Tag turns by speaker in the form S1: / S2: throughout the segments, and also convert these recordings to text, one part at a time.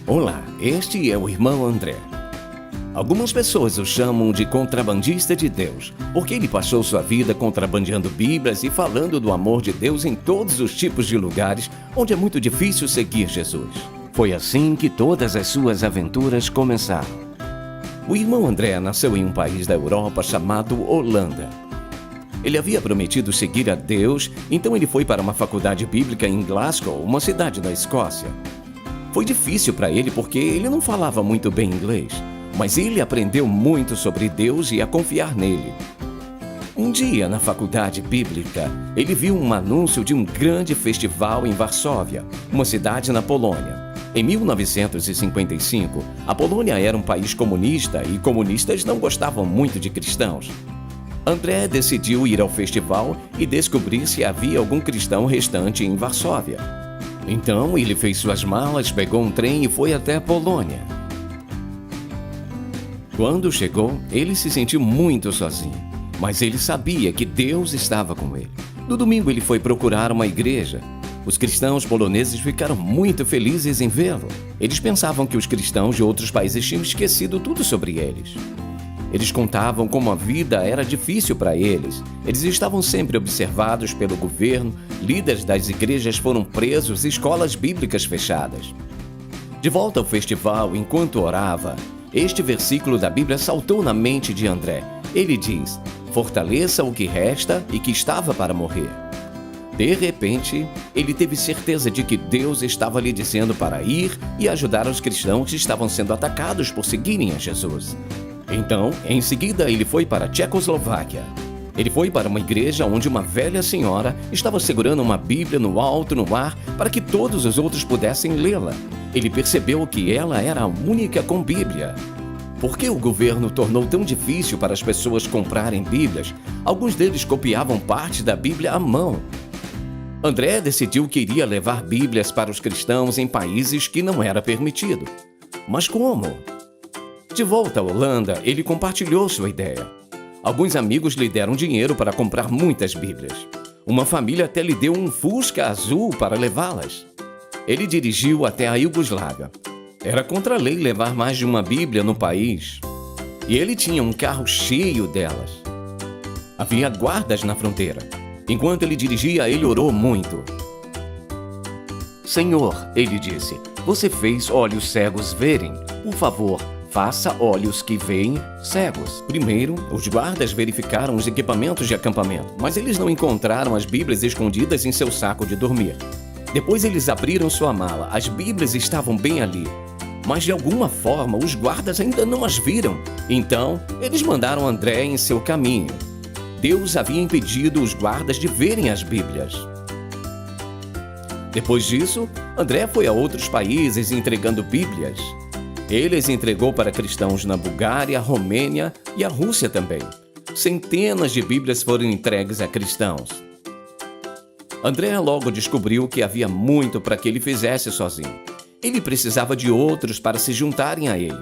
S1: Olá, este é o irmão André. Algumas pessoas o chamam de contrabandista de Deus, porque ele passou sua vida contrabandeando Bíblias e falando do amor de Deus em todos os tipos de lugares onde é muito difícil seguir Jesus. Foi assim que todas as suas aventuras começaram. O irmão André nasceu em um país da Europa chamado Holanda. Ele havia prometido seguir a Deus, então ele foi para uma faculdade bíblica em Glasgow, uma cidade da Escócia. Foi difícil para ele porque ele não falava muito bem inglês, mas ele aprendeu muito sobre Deus e a confiar nele. Um dia, na faculdade bíblica, ele viu um anúncio de um grande festival em Varsóvia, uma cidade na Polônia. Em 1955, a Polônia era um país comunista e comunistas não gostavam muito de cristãos. André decidiu ir ao festival e descobrir se havia algum cristão restante em Varsóvia. Então, ele fez suas malas, pegou um trem e foi até a Polônia. Quando chegou, ele se sentiu muito sozinho, mas ele sabia que Deus estava com ele. No domingo, ele foi procurar uma igreja. Os cristãos poloneses ficaram muito felizes em vê-lo. Eles pensavam que os cristãos de outros países tinham esquecido tudo sobre eles. Eles contavam como a vida era difícil para eles. Eles estavam sempre observados pelo governo, líderes das igrejas foram presos e escolas bíblicas fechadas. De volta ao festival, enquanto orava, este versículo da Bíblia saltou na mente de André. Ele diz: "Fortaleça o que resta e que estava para morrer." De repente, ele teve certeza de que Deus estava lhe dizendo para ir e ajudar os cristãos que estavam sendo atacados por seguirem a Jesus. Então, em seguida, ele foi para a Tchecoslováquia. Ele foi para uma igreja onde uma velha senhora estava segurando uma Bíblia no alto no ar para que todos os outros pudessem lê-la. Ele percebeu que ela era a única com Bíblia. Por que o governo tornou tão difícil para as pessoas comprarem Bíblias? Alguns deles copiavam parte da Bíblia à mão. André decidiu que iria levar Bíblias para os cristãos em países que não era permitido. Mas como? De volta à Holanda, ele compartilhou sua ideia. Alguns amigos lhe deram dinheiro para comprar muitas Bíblias. Uma família até lhe deu um Fusca azul para levá-las. Ele dirigiu até a Iugoslávia. Era contra a lei levar mais de uma Bíblia no país. E ele tinha um carro cheio delas. Havia guardas na fronteira. Enquanto ele dirigia, ele orou muito. "Senhor", ele disse, "você fez olhos cegos verem. Por favor, faça olhos que veem cegos." Primeiro, os guardas verificaram os equipamentos de acampamento, mas eles não encontraram as Bíblias escondidas em seu saco de dormir. Depois eles abriram sua mala. As Bíblias estavam bem ali. Mas de alguma forma, os guardas ainda não as viram. Então, eles mandaram André em seu caminho. Deus havia impedido os guardas de verem as Bíblias. Depois disso, André foi a outros países entregando Bíblias. Ele as entregou para cristãos na Bulgária, Romênia e a Rússia também. Centenas de Bíblias foram entregues a cristãos. André logo descobriu que havia muito para que ele fizesse sozinho. Ele precisava de outros para se juntarem a ele.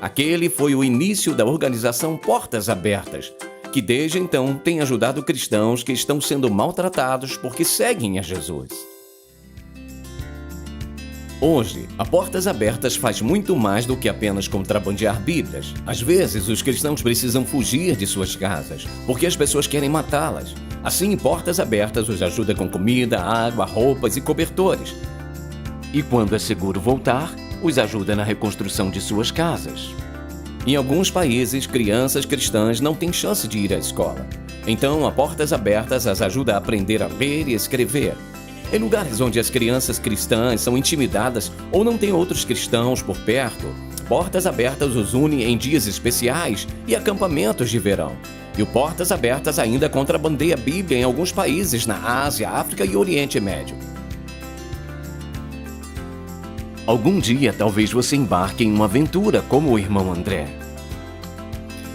S1: Aquele foi o início da organização Portas Abertas, que desde então tem ajudado cristãos que estão sendo maltratados porque seguem a Jesus. Hoje, a Portas Abertas faz muito mais do que apenas contrabandear Bíblias. Às vezes, os cristãos precisam fugir de suas casas, porque as pessoas querem matá-las. Assim, Portas Abertas os ajuda com comida, água, roupas e cobertores. E quando é seguro voltar, os ajuda na reconstrução de suas casas. Em alguns países, crianças cristãs não têm chance de ir à escola. Então, a Portas Abertas as ajuda a aprender a ler e escrever. Em lugares onde as crianças cristãs são intimidadas ou não têm outros cristãos por perto, Portas Abertas os une em dias especiais e acampamentos de verão. E o Portas Abertas ainda contrabandeia a Bíblia em alguns países na Ásia, África e Oriente Médio. Algum dia, talvez você embarque em uma aventura como o irmão André.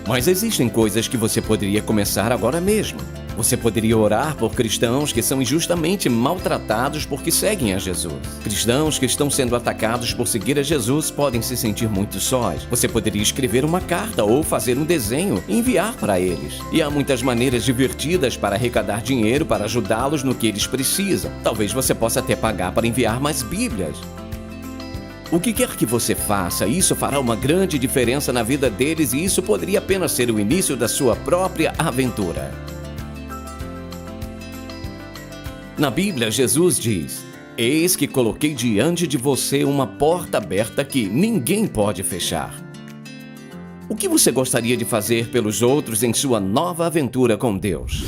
S1: Mas existem coisas que você poderia começar agora mesmo. Você poderia orar por cristãos que são injustamente maltratados porque seguem a Jesus. Cristãos que estão sendo atacados por seguir a Jesus podem se sentir muito sós. Você poderia escrever uma carta ou fazer um desenho e enviar para eles. E há muitas maneiras divertidas para arrecadar dinheiro para ajudá-los no que eles precisam. Talvez você possa até pagar para enviar mais Bíblias. O que quer que você faça, isso fará uma grande diferença na vida deles e isso poderia apenas ser o início da sua própria aventura. Na Bíblia, Jesus diz: "Eis que coloquei diante de você uma porta aberta que ninguém pode fechar." O que você gostaria de fazer pelos outros em sua nova aventura com Deus?